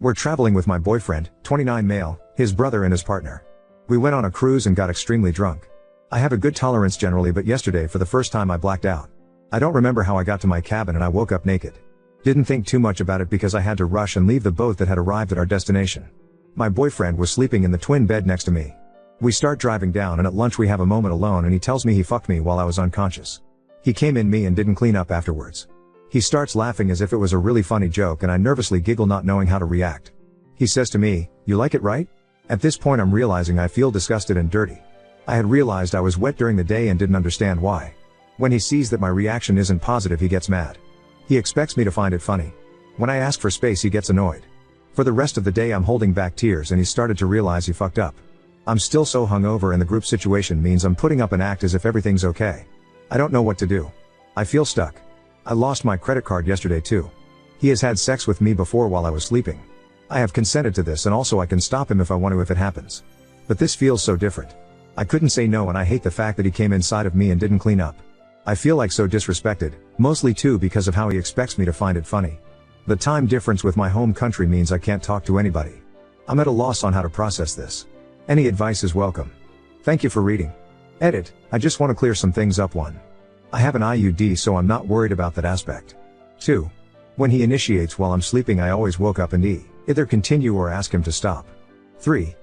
We're traveling with my boyfriend, 29 male, his brother and his partner. We went on a cruise and got extremely drunk. I have a good tolerance generally, but yesterday for the first time I blacked out. I don't remember how I got to my cabin and I woke up naked. Didn't think too much about it because I had to rush and leave the boat that had arrived at our destination. My boyfriend was sleeping in the twin bed next to me. We start driving down and at lunch we have a moment alone and he tells me he fucked me while I was unconscious. He came in me and didn't clean up afterwards. He starts laughing as if it was a really funny joke and I nervously giggle not knowing how to react. He says to me, "You like it, right?" At this point I'm realizing I feel disgusted and dirty. I had realized I was wet during the day and didn't understand why. When he sees that my reaction isn't positive he gets mad. He expects me to find it funny. When I ask for space he gets annoyed. For the rest of the day I'm holding back tears and he started to realize he fucked up. I'm still so hungover and the group situation means I'm putting up an act as if everything's okay. I don't know what to do. I feel stuck. I lost my credit card yesterday too. He has had sex with me before while I was sleeping. I have consented to this and also I can stop him if I want to if it happens. But this feels so different. I couldn't say no and I hate the fact that he came inside of me and didn't clean up. I feel like so disrespected, mostly too because of how he expects me to find it funny. The time difference with my home country means I can't talk to anybody. I'm at a loss on how to process this. Any advice is welcome. Thank you for reading. Edit, I just want to clear some things up. 1. I have an IUD so I'm not worried about that aspect. 2. When he initiates while I'm sleeping I always woke up and either continue or ask him to stop. 3.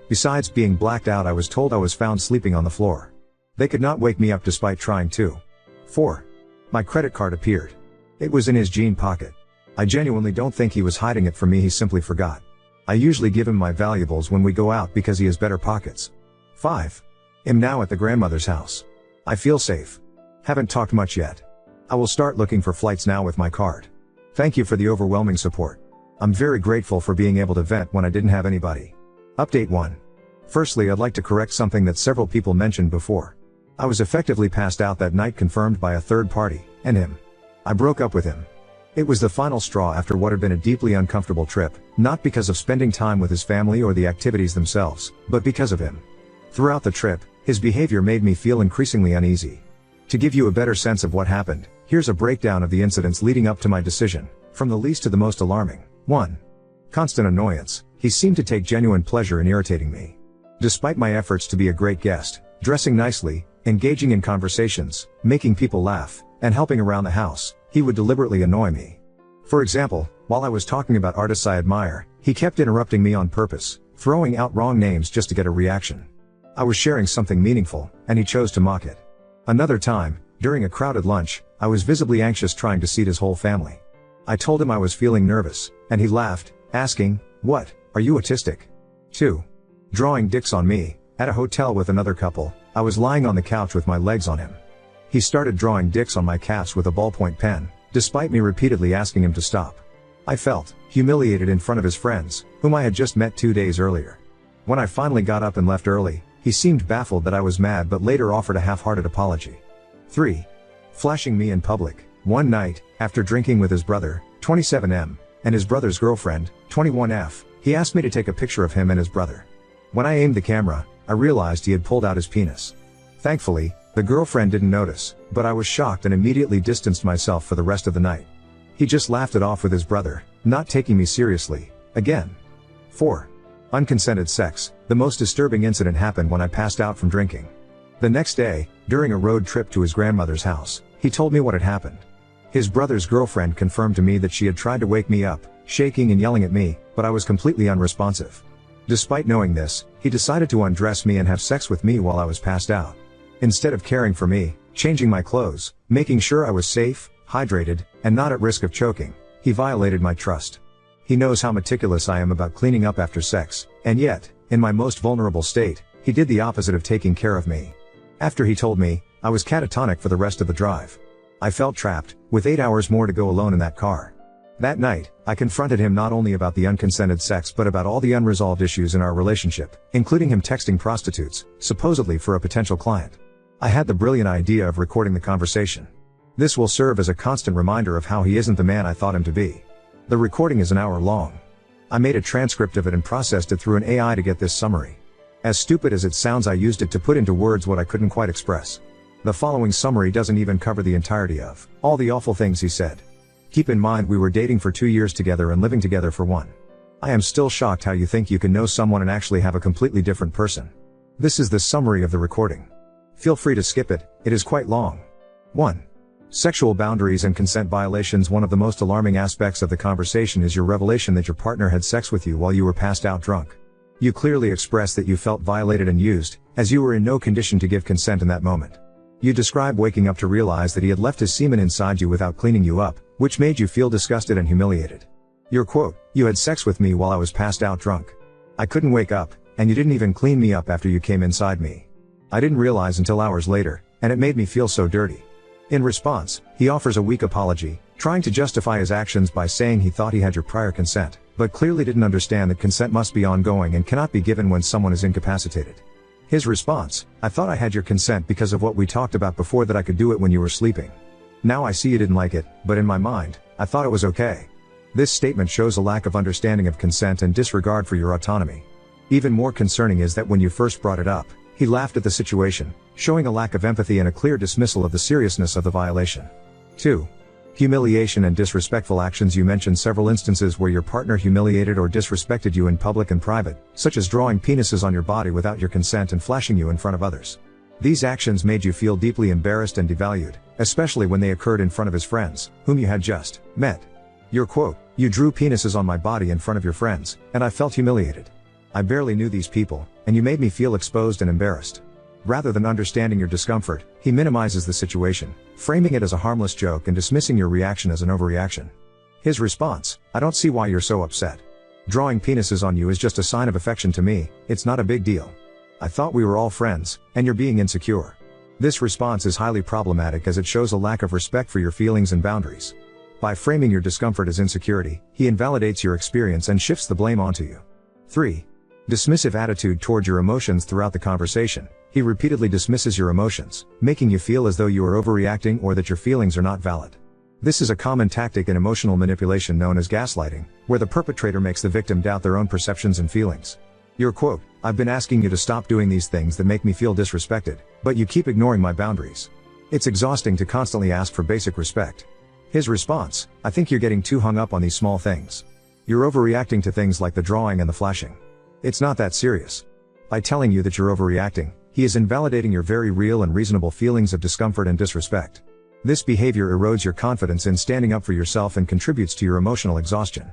Besides being blacked out I was told I was found sleeping on the floor. They could not wake me up despite trying to. 4. My credit card appeared. It was in his jean pocket. I genuinely don't think he was hiding it from me, he simply forgot. I usually give him my valuables when we go out because he has better pockets. 5. I'm now at the grandmother's house. I feel safe. Haven't talked much yet. I will start looking for flights now with my card. Thank you for the overwhelming support. I'm very grateful for being able to vent when I didn't have anybody. Update 1. Firstly, I'd like to correct something that several people mentioned before. I was effectively passed out that night, confirmed by a third party, and him. I broke up with him. It was the final straw after what had been a deeply uncomfortable trip, not because of spending time with his family or the activities themselves, but because of him. Throughout the trip, his behavior made me feel increasingly uneasy. To give you a better sense of what happened, here's a breakdown of the incidents leading up to my decision, from the least to the most alarming. 1. Constant annoyance. He seemed to take genuine pleasure in irritating me. Despite my efforts to be a great guest, dressing nicely, engaging in conversations, making people laugh, and helping around the house, he would deliberately annoy me. For example, while I was talking about artists I admire, he kept interrupting me on purpose, throwing out wrong names just to get a reaction. I was sharing something meaningful, and he chose to mock it. Another time, during a crowded lunch, I was visibly anxious trying to seat his whole family. I told him I was feeling nervous, and he laughed, asking, "What, are you autistic?" 2. Drawing dicks on me. At a hotel with another couple, I was lying on the couch with my legs on him. He started drawing dicks on my calves with a ballpoint pen, despite me repeatedly asking him to stop. I felt humiliated in front of his friends, whom I had just met 2 days earlier. When I finally got up and left early, he seemed baffled that I was mad but later offered a half-hearted apology. 3. Flashing me in public. One night, after drinking with his brother, 27M, and his brother's girlfriend, 21F, he asked me to take a picture of him and his brother. When I aimed the camera, I realized he had pulled out his penis. Thankfully, the girlfriend didn't notice, but I was shocked and immediately distanced myself for the rest of the night. He just laughed it off with his brother, not taking me seriously, again. 4. Unconsented sex. The most disturbing incident happened when I passed out from drinking. The next day, during a road trip to his grandmother's house, he told me what had happened. His brother's girlfriend confirmed to me that she had tried to wake me up, shaking and yelling at me, but I was completely unresponsive. Despite knowing this, he decided to undress me and have sex with me while I was passed out. Instead of caring for me, changing my clothes, making sure I was safe, hydrated, and not at risk of choking, he violated my trust. He knows how meticulous I am about cleaning up after sex, and yet, in my most vulnerable state, he did the opposite of taking care of me. After he told me, I was catatonic for the rest of the drive. I felt trapped, with 8 hours more to go alone in that car. That night, I confronted him not only about the unconsented sex but about all the unresolved issues in our relationship, including him texting prostitutes, supposedly for a potential client. I had the brilliant idea of recording the conversation. This will serve as a constant reminder of how he isn't the man I thought him to be. The recording is an hour long. I made a transcript of it and processed it through an AI to get this summary. As stupid as it sounds, I used it to put into words what I couldn't quite express. The following summary doesn't even cover the entirety of all the awful things he said. Keep in mind we were dating for 2 years together and living together for 1. I am still shocked how you think you can know someone and actually have a completely different person. This is the summary of the recording. Feel free to skip it, it is quite long. 1. Sexual boundaries and consent violations. One of the most alarming aspects of the conversation is your revelation that your partner had sex with you while you were passed out drunk. You clearly expressed that you felt violated and used, as you were in no condition to give consent in that moment. You describe waking up to realize that he had left his semen inside you without cleaning you up, which made you feel disgusted and humiliated. Your quote, "You had sex with me while I was passed out drunk. I couldn't wake up, and you didn't even clean me up after you came inside me. I didn't realize until hours later, and it made me feel so dirty." In response, he offers a weak apology, trying to justify his actions by saying he thought he had your prior consent, but clearly didn't understand that consent must be ongoing and cannot be given when someone is incapacitated. His response, "I thought I had your consent because of what we talked about before, that I could do it when you were sleeping. Now I see you didn't like it, but in my mind, I thought it was okay." This statement shows a lack of understanding of consent and disregard for your autonomy. Even more concerning is that when you first brought it up, he laughed at the situation, showing a lack of empathy and a clear dismissal of the seriousness of the violation. 2. Humiliation and disrespectful actions. You mentioned several instances where your partner humiliated or disrespected you in public and private, such as drawing penises on your body without your consent and flashing you in front of others. These actions made you feel deeply embarrassed and devalued, especially when they occurred in front of his friends, whom you had just met. Your quote, "You drew penises on my body in front of your friends, and I felt humiliated. I barely knew these people, and you made me feel exposed and embarrassed." Rather than understanding your discomfort, he minimizes the situation, framing it as a harmless joke and dismissing your reaction as an overreaction. His response, "I don't see why you're so upset. Drawing penises on you is just a sign of affection to me, it's not a big deal. I thought we were all friends, and you're being insecure." This response is highly problematic as it shows a lack of respect for your feelings and boundaries. By framing your discomfort as insecurity, he invalidates your experience and shifts the blame onto you. 3. Dismissive attitude toward your emotions. Throughout the conversation, he repeatedly dismisses your emotions, making you feel as though you are overreacting or that your feelings are not valid. This is a common tactic in emotional manipulation known as gaslighting, where the perpetrator makes the victim doubt their own perceptions and feelings. Your quote, "I've been asking you to stop doing these things that make me feel disrespected, but you keep ignoring my boundaries. It's exhausting to constantly ask for basic respect." His response, "I think you're getting too hung up on these small things. You're overreacting to things like the drawing and the flashing. It's not that serious." By telling you that you're overreacting, he is invalidating your very real and reasonable feelings of discomfort and disrespect. This behavior erodes your confidence in standing up for yourself and contributes to your emotional exhaustion.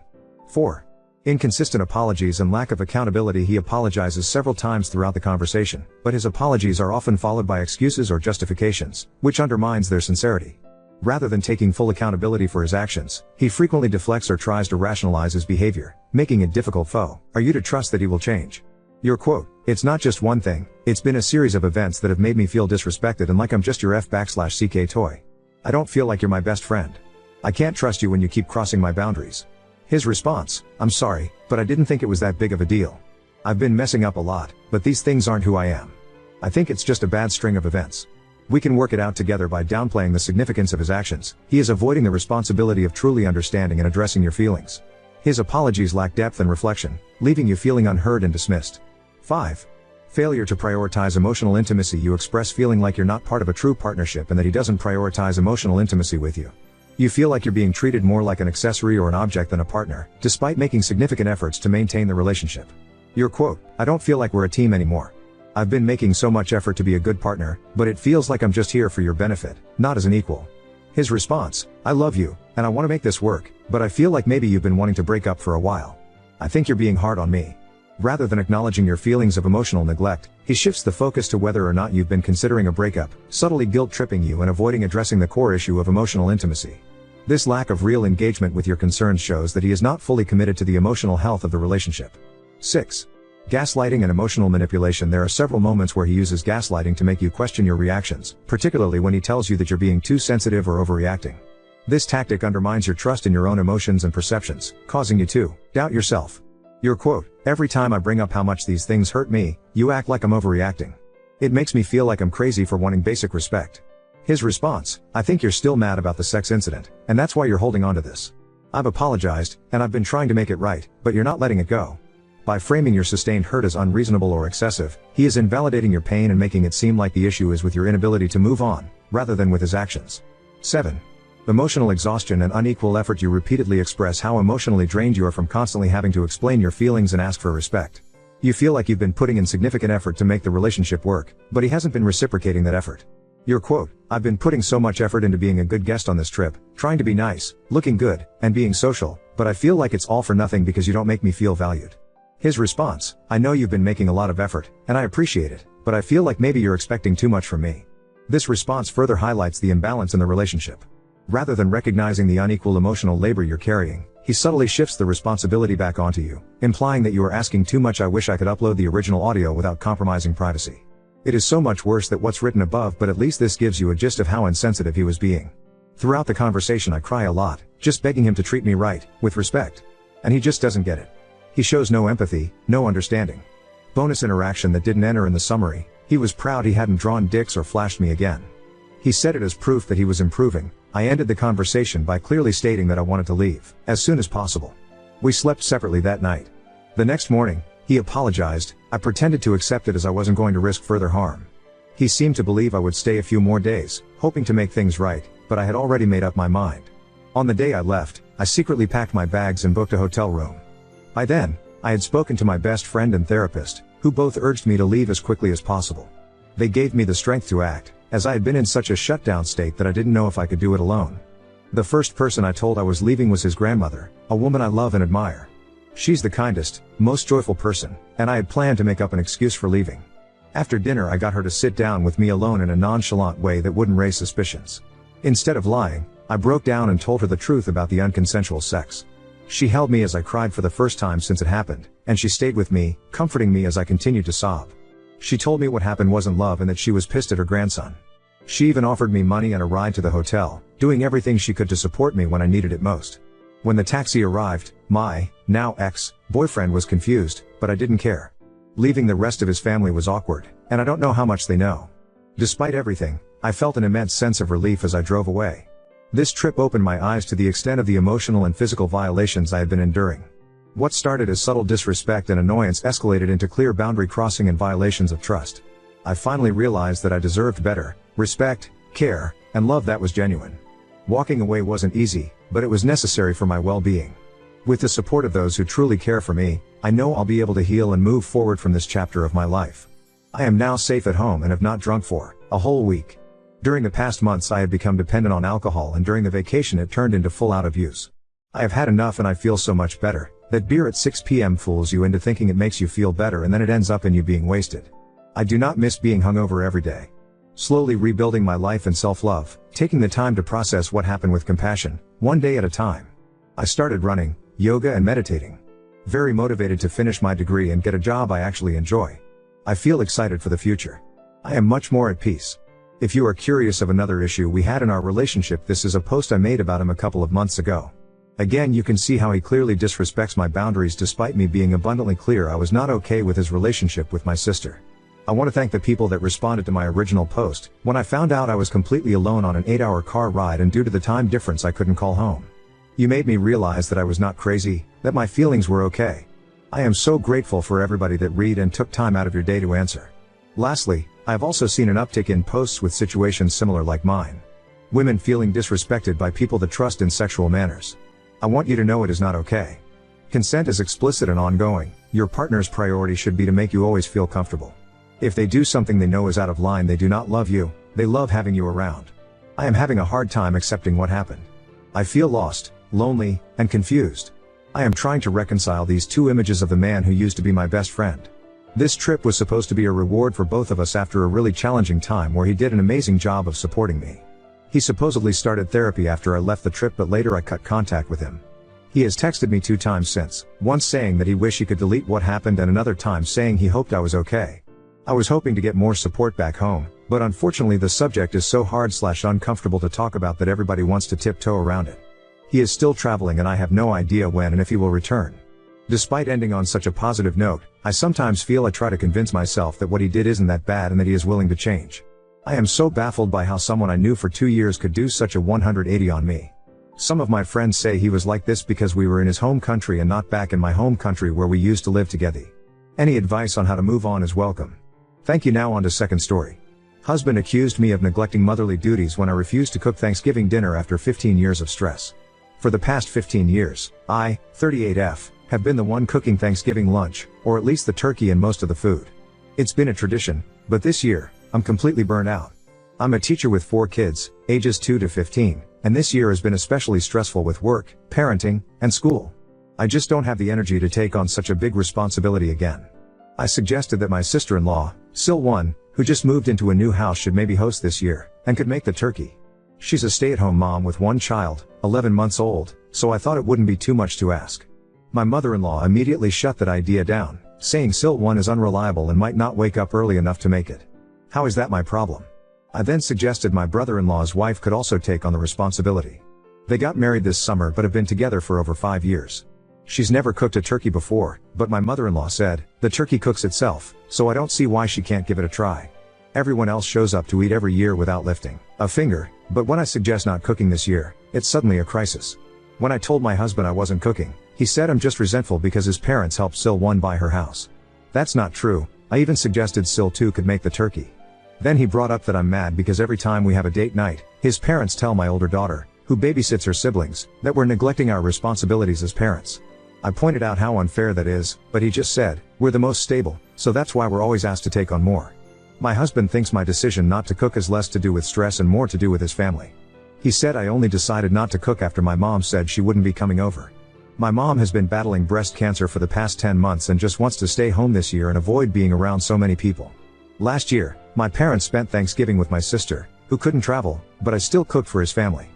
4. Inconsistent apologies and lack of accountability. He apologizes several times throughout the conversation, but his apologies are often followed by excuses or justifications, which undermines their sincerity. Rather than taking full accountability for his actions, he frequently deflects or tries to rationalize his behavior, making it difficult. Are you to trust that he will change? Your quote, "It's not just one thing, it's been a series of events that have made me feel disrespected and like I'm just your F/CK toy. I don't feel like you're my best friend. I can't trust you when you keep crossing my boundaries." His response, "I'm sorry, but I didn't think it was that big of a deal. I've been messing up a lot, but these things aren't who I am. I think it's just a bad string of events. We can work it out together." By downplaying the significance of his actions, he is avoiding the responsibility of truly understanding and addressing your feelings. His apologies lack depth and reflection, leaving you feeling unheard and dismissed. 5. Failure to prioritize emotional intimacy. You express feeling like you're not part of a true partnership and that he doesn't prioritize emotional intimacy with you. You feel like you're being treated more like an accessory or an object than a partner, despite making significant efforts to maintain the relationship. Your quote, "I don't feel like we're a team anymore. I've been making so much effort to be a good partner, but it feels like I'm just here for your benefit, not as an equal." His response, "I love you, and I want to make this work, but I feel like maybe you've been wanting to break up for a while. I think you're being hard on me." Rather than acknowledging your feelings of emotional neglect, he shifts the focus to whether or not you've been considering a breakup, subtly guilt-tripping you and avoiding addressing the core issue of emotional intimacy. This lack of real engagement with your concerns shows that he is not fully committed to the emotional health of the relationship. 6. Gaslighting and emotional manipulation. There are several moments where he uses gaslighting to make you question your reactions, particularly when he tells you that you're being too sensitive or overreacting. This tactic undermines your trust in your own emotions and perceptions, causing you to doubt yourself. Your quote, "Every time I bring up how much these things hurt me, you act like I'm overreacting. It makes me feel like I'm crazy for wanting basic respect." His response, "I think you're still mad about the sex incident, and that's why you're holding on to this. I've apologized, and I've been trying to make it right, but you're not letting it go." By framing your sustained hurt as unreasonable or excessive, he is invalidating your pain and making it seem like the issue is with your inability to move on, rather than with his actions. 7. Emotional exhaustion and unequal effort. You repeatedly express how emotionally drained you are from constantly having to explain your feelings and ask for respect. You feel like you've been putting in significant effort to make the relationship work, but he hasn't been reciprocating that effort. Your quote, "I've been putting so much effort into being a good guest on this trip, trying to be nice, looking good, and being social, but I feel like it's all for nothing because you don't make me feel valued." His response, "I know you've been making a lot of effort, and I appreciate it, but I feel like maybe you're expecting too much from me." This response further highlights the imbalance in the relationship. Rather than recognizing the unequal emotional labor you're carrying, he subtly shifts the responsibility back onto you, implying that you are asking too much. I wish I could upload the original audio without compromising privacy. It is so much worse than what's written above, but at least this gives you a gist of how insensitive he was being. Throughout the conversation I cry a lot, just begging him to treat me right, with respect. And he just doesn't get it. He shows no empathy, no understanding. Bonus interaction that didn't enter in the summary, he was proud he hadn't drawn dicks or flashed me again. He said it as proof that he was improving. I ended the conversation by clearly stating that I wanted to leave, as soon as possible. We slept separately that night. The next morning, he apologized. I pretended to accept it as I wasn't going to risk further harm. He seemed to believe I would stay a few more days, hoping to make things right, but I had already made up my mind. On the day I left, I secretly packed my bags and booked a hotel room. By then, I had spoken to my best friend and therapist, who both urged me to leave as quickly as possible. They gave me the strength to act, as I had been in such a shutdown state that I didn't know if I could do it alone. The first person I told I was leaving was his grandmother, a woman I love and admire. She's the kindest, most joyful person, and I had planned to make up an excuse for leaving. After dinner I got her to sit down with me alone in a nonchalant way that wouldn't raise suspicions. Instead of lying, I broke down and told her the truth about the unconsensual sex. She held me as I cried for the first time since it happened, and she stayed with me, comforting me as I continued to sob. She told me what happened wasn't love and that she was pissed at her grandson. She even offered me money and a ride to the hotel, doing everything she could to support me when I needed it most. When the taxi arrived, my, now ex-boyfriend was confused, but I didn't care. Leaving the rest of his family was awkward, and I don't know how much they know. Despite everything, I felt an immense sense of relief as I drove away. This trip opened my eyes to the extent of the emotional and physical violations I had been enduring. What started as subtle disrespect and annoyance escalated into clear boundary crossing and violations of trust. I finally realized that I deserved better, respect, care, and love that was genuine. Walking away wasn't easy, but it was necessary for my well-being. With the support of those who truly care for me, I know I'll be able to heal and move forward from this chapter of my life. I am now safe at home and have not drunk for a whole week. During the past months I had become dependent on alcohol, and during the vacation it turned into full-out abuse. I have had enough and I feel so much better. That beer at 6 p.m. fools you into thinking it makes you feel better, and then it ends up in you being wasted. I do not miss being hungover every day. Slowly rebuilding my life and self-love, taking the time to process what happened with compassion, one day at a time. I started running, yoga and meditating. Very motivated to finish my degree and get a job I actually enjoy. I feel excited for the future. I am much more at peace. If you are curious of another issue we had in our relationship, this is a post I made about him a couple of months ago. Again, you can see how he clearly disrespects my boundaries despite me being abundantly clear I was not okay with his relationship with my sister. I want to thank the people that responded to my original post, when I found out I was completely alone on an 8-hour car ride and due to the time difference I couldn't call home. You made me realize that I was not crazy, that my feelings were okay. I am so grateful for everybody that read and took time out of your day to answer. Lastly, I have also seen an uptick in posts with situations similar like mine. Women feeling disrespected by people that trust in sexual manners. I want you to know it is not okay. Consent is explicit and ongoing. Your partner's priority should be to make you always feel comfortable. If they do something they know is out of line, they do not love you, they love having you around. I am having a hard time accepting what happened. I feel lost, lonely, and confused. I am trying to reconcile these two images of the man who used to be my best friend. This trip was supposed to be a reward for both of us after a really challenging time where he did an amazing job of supporting me. He supposedly started therapy after I left the trip, but later I cut contact with him. He has texted me 2 times since, once saying that he wished he could delete what happened and another time saying he hoped I was okay. I was hoping to get more support back home, but unfortunately the subject is so hard/uncomfortable to talk about that everybody wants to tiptoe around it. He is still traveling and I have no idea when and if he will return. Despite ending on such a positive note, I sometimes feel I try to convince myself that what he did isn't that bad and that he is willing to change. I am so baffled by how someone I knew for 2 years could do such a 180 on me. Some of my friends say he was like this because we were in his home country and not back in my home country where we used to live together. Any advice on how to move on is welcome. Thank you. Now on to second story. Husband accused me of neglecting motherly duties when I refused to cook Thanksgiving dinner after 15 years of stress. For the past 15 years, I, 38F, have been the one cooking Thanksgiving lunch, or at least the turkey and most of the food. It's been a tradition, but this year, I'm completely burned out. I'm a teacher with 4 kids, ages 2 to 15, and this year has been especially stressful with work, parenting, and school. I just don't have the energy to take on such a big responsibility again. I suggested that my sister-in-law, Sil1, who just moved into a new house, should maybe host this year, and could make the turkey. She's a stay-at-home mom with 1 child, 11 months old, so I thought it wouldn't be too much to ask. My mother-in-law immediately shut that idea down, saying Sil1 is unreliable and might not wake up early enough to make it. How is that my problem? I then suggested my brother-in-law's wife could also take on the responsibility. They got married this summer but have been together for over 5 years. She's never cooked a turkey before, but my mother-in-law said, the turkey cooks itself, so I don't see why she can't give it a try. Everyone else shows up to eat every year without lifting a finger, but when I suggest not cooking this year, it's suddenly a crisis. When I told my husband I wasn't cooking, he said I'm just resentful because his parents helped Sil1 buy her house. That's not true. I even suggested Sil2 could make the turkey. Then he brought up that I'm mad because every time we have a date night, his parents tell my older daughter, who babysits her siblings, that we're neglecting our responsibilities as parents. I pointed out how unfair that is, but he just said, we're the most stable, so that's why we're always asked to take on more. My husband thinks my decision not to cook has less to do with stress and more to do with his family. He said I only decided not to cook after my mom said she wouldn't be coming over. My mom has been battling breast cancer for the past 10 months and just wants to stay home this year and avoid being around so many people. Last year, my parents spent Thanksgiving with my sister, who couldn't travel, but I still cooked for his family.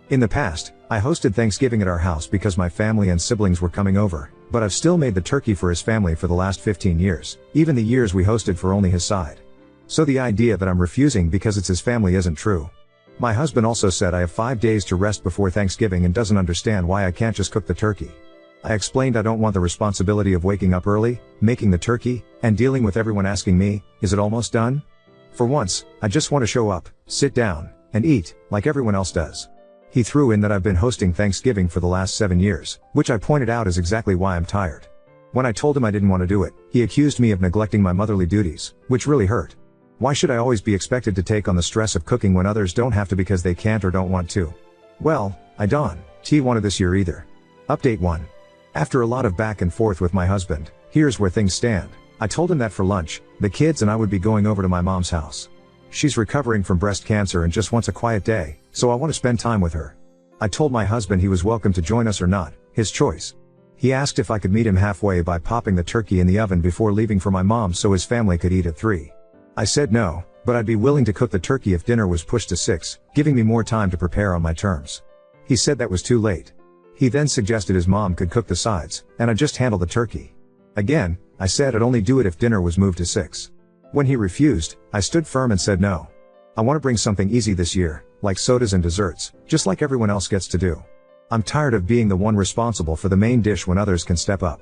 In the past, I hosted Thanksgiving at our house because my family and siblings were coming over, but I've still made the turkey for his family for the last 15 years, even the years we hosted for only his side. So the idea that I'm refusing because it's his family isn't true. My husband also said I have 5 days to rest before Thanksgiving and doesn't understand why I can't just cook the turkey. I explained I don't want the responsibility of waking up early, making the turkey, and dealing with everyone asking me, is it almost done? For once, I just want to show up, sit down, and eat, like everyone else does. He threw in that I've been hosting Thanksgiving for the last 7 years, which I pointed out is exactly why I'm tired. When I told him I didn't want to do it, he accused me of neglecting my motherly duties, which really hurt. Why should I always be expected to take on the stress of cooking when others don't have to because they can't or don't want to? Well, I don't want to this year either. Update 1. After a lot of back and forth with my husband, here's where things stand. I told him that for lunch, the kids and I would be going over to my mom's house. She's recovering from breast cancer and just wants a quiet day, so I want to spend time with her. I told my husband he was welcome to join us or not, his choice. He asked if I could meet him halfway by popping the turkey in the oven before leaving for my mom so his family could eat at 3. I said no, but I'd be willing to cook the turkey if dinner was pushed to 6, giving me more time to prepare on my terms. He said that was too late. He then suggested his mom could cook the sides, and I'd just handle the turkey. Again, I said I'd only do it if dinner was moved to 6. When he refused, I stood firm and said no. I want to bring something easy this year, like sodas and desserts, just like everyone else gets to do. I'm tired of being the one responsible for the main dish when others can step up.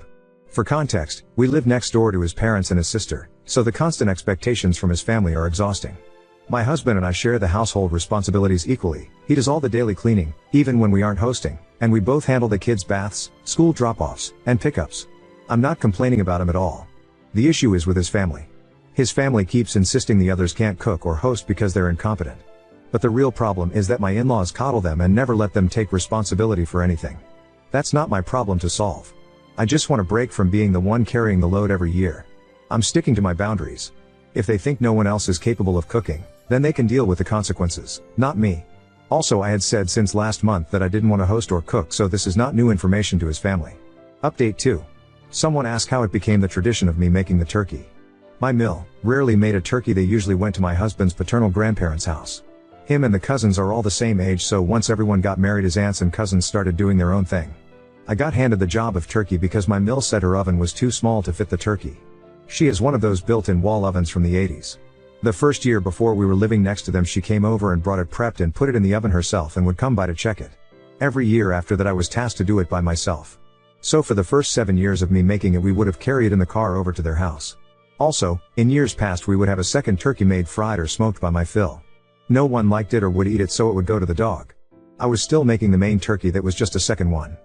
For context, we live next door to his parents and his sister, so the constant expectations from his family are exhausting. My husband and I share the household responsibilities equally. He does all the daily cleaning, even when we aren't hosting, and we both handle the kids' baths, school drop-offs, and pickups. I'm not complaining about him at all. The issue is with his family. His family keeps insisting the others can't cook or host because they're incompetent. But the real problem is that my in-laws coddle them and never let them take responsibility for anything. That's not my problem to solve. I just want a break from being the one carrying the load every year. I'm sticking to my boundaries. If they think no one else is capable of cooking, then they can deal with the consequences, not me. Also, I had said since last month that I didn't want to host or cook, so this is not new information to his family. Update 2. Someone asked how it became the tradition of me making the turkey. My mill rarely made a turkey. They usually went to my husband's paternal grandparents' house. Him and the cousins are all the same age, so once everyone got married, his aunts and cousins started doing their own thing. I got handed the job of turkey because my mill said her oven was too small to fit the turkey. She has one of those built-in wall ovens from the 80s. The first year before we were living next to them, she came over and brought it prepped and put it in the oven herself and would come by to check it. Every year after that I was tasked to do it by myself. So for the first 7 years of me making it, we would have carried it in the car over to their house. Also, in years past we would have a second turkey made fried or smoked by my Phil. No one liked it or would eat it, so it would go to the dog. I was still making the main turkey that was just a second one.